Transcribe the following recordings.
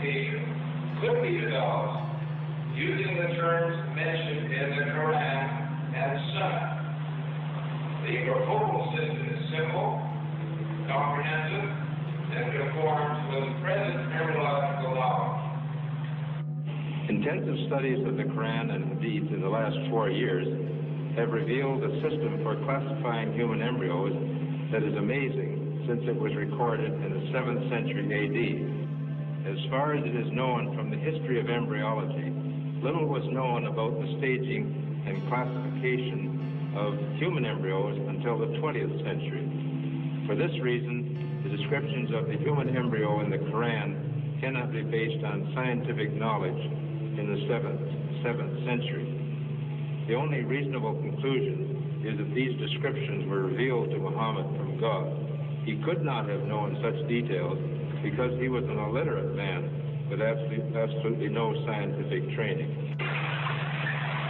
classification could be developed using the terms mentioned in the Quran and Sunnah. The proposal system is simple, comprehensive, and conforms with present embryological knowledge. Intensive studies of the Quran and Hadith in the last 4 years have revealed a system for classifying human embryos that is amazing since it was recorded in the 7th century AD. As far as it is known from the history of embryology, little was known about the staging and classification of human embryos until the 20th century. For this reason, the descriptions of the human embryo in the Quran cannot be based on scientific knowledge in the 7th century. The only reasonable conclusion is that these descriptions were revealed to Muhammad from God. He could not have known such details because he was an illiterate man with absolutely no scientific training.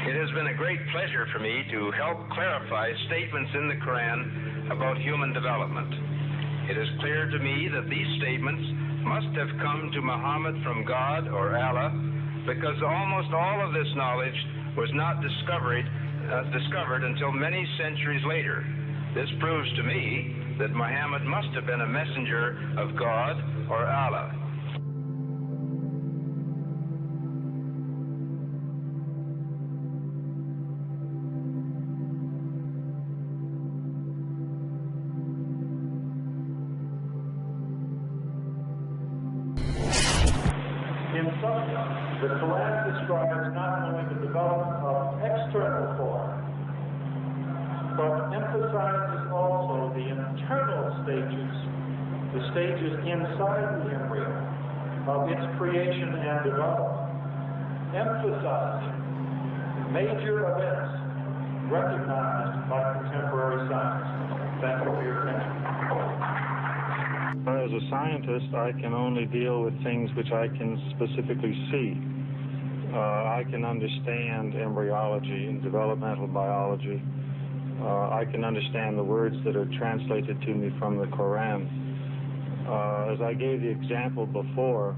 It has been a great pleasure for me to help clarify statements in the Quran about human development. It is clear to me that these statements must have come to Muhammad from God or Allah, because almost all of this knowledge was not discovered until many centuries later. This proves to me that Muhammad must have been a messenger of God or Allah. In substance, the Quran describes not only the development of external form, but emphasizes also the internal stages, the stages inside the embryo of its creation and development, emphasizing major events recognized by contemporary science. Thank you for your attention. As a scientist, I can only deal with things which I can specifically see. I can understand embryology and developmental biology. I can understand the words that are translated to me from the Quran. As I gave the example before,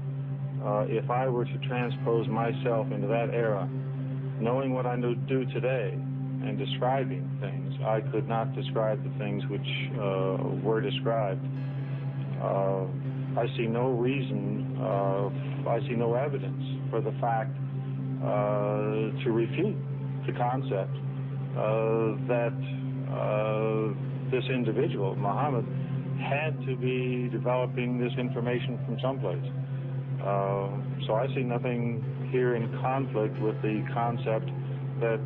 if I were to transpose myself into that era, knowing what I do today and describing things, I could not describe the things which were described. I see no reason, I see no evidence for the fact to refute the concept that this individual, Muhammad, had to be developing this information from someplace. So I see nothing here in conflict with the concept that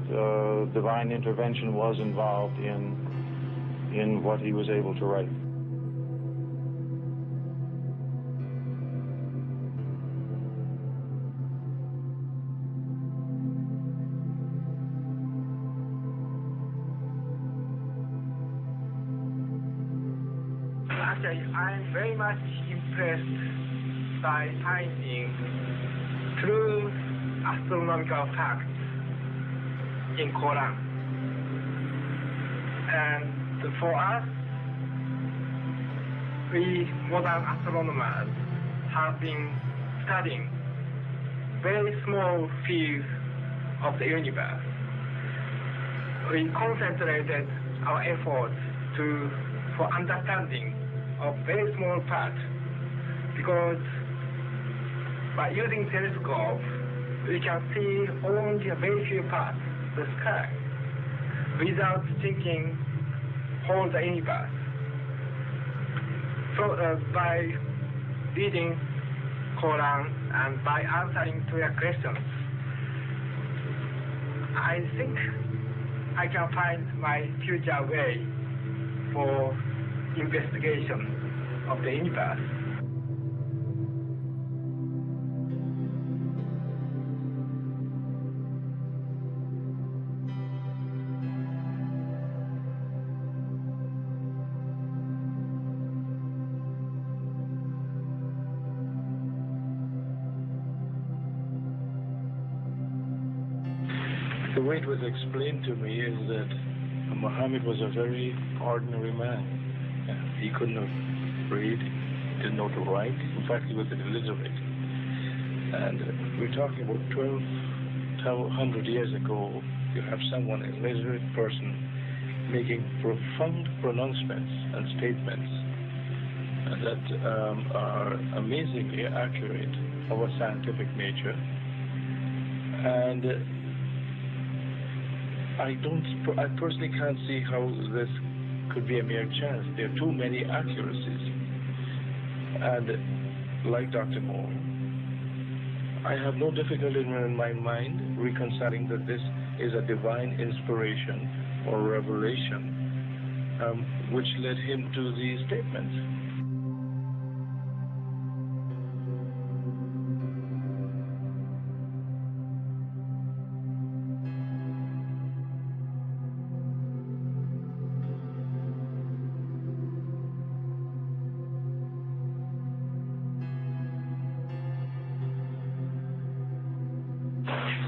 divine intervention was involved in what he was able to write. Actually, I'm very much impressed by finding true astronomical facts in Quran. And for us, we modern astronomers have been studying very small fields of the universe. We concentrated our efforts for understanding of very small part, because by using telescope we can see only a very few parts of the sky without thinking whole the universe. So by reading Quran and by answering to your questions, I think I can find my future way for investigation of the universe. The way it was explained to me is that Muhammad was a very ordinary man. He couldn't have read, didn't know to write. In fact, he was illiterate. And we're talking about 1,200 years ago. You have someone, a literate person, making profound pronouncements and statements that are amazingly accurate of a scientific nature. And I personally can't see how this could be a mere chance. There are too many accuracies. And like Dr. Moore, I have no difficulty in my mind reconciling that this is a divine inspiration or revelation which led him to these statements.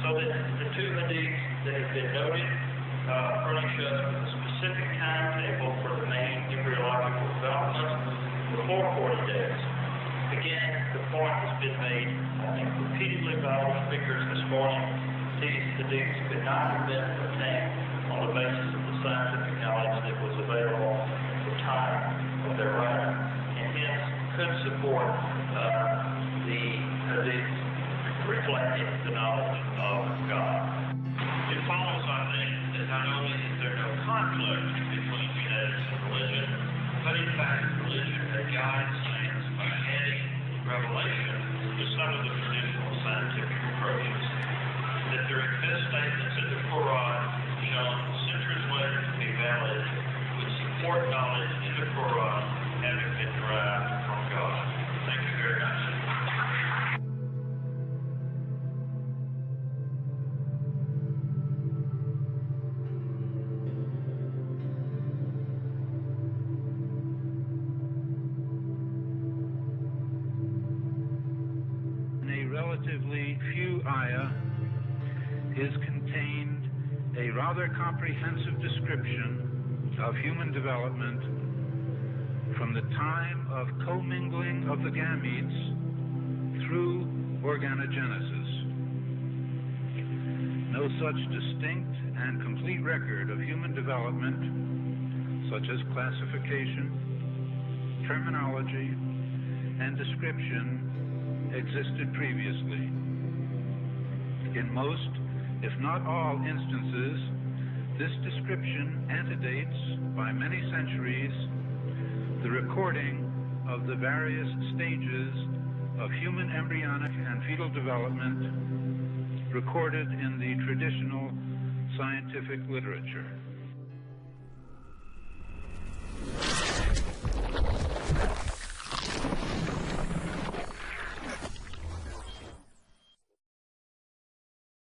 So the two hadiths that have been noted furnish us with a specific timetable for the main embryological development before 40 days. Again, the point has been made, I think, repeatedly by all speakers this morning. These hadiths could not have been obtained on the basis of the scientific knowledge that was available at the time of their writing, and hence could support the hadiths reflecting the knowledge of God. It follows, I think, that not only is there no conflict between genetics and religion, but in fact religion that guides science by adding revelation to some of the traditional scientific approaches. That there exist statements in the Quran shown centuries later to be valid, which support knowledge in the Quran having been derived from God. Thank you very much. Relatively few ayah is contained a rather comprehensive description of human development from the time of commingling of the gametes through organogenesis. No such distinct and complete record of human development, such as classification, terminology, and description, existed previously. In most, if not all instances, this description antedates by many centuries the recording of the various stages of human embryonic and fetal development recorded in the traditional scientific literature.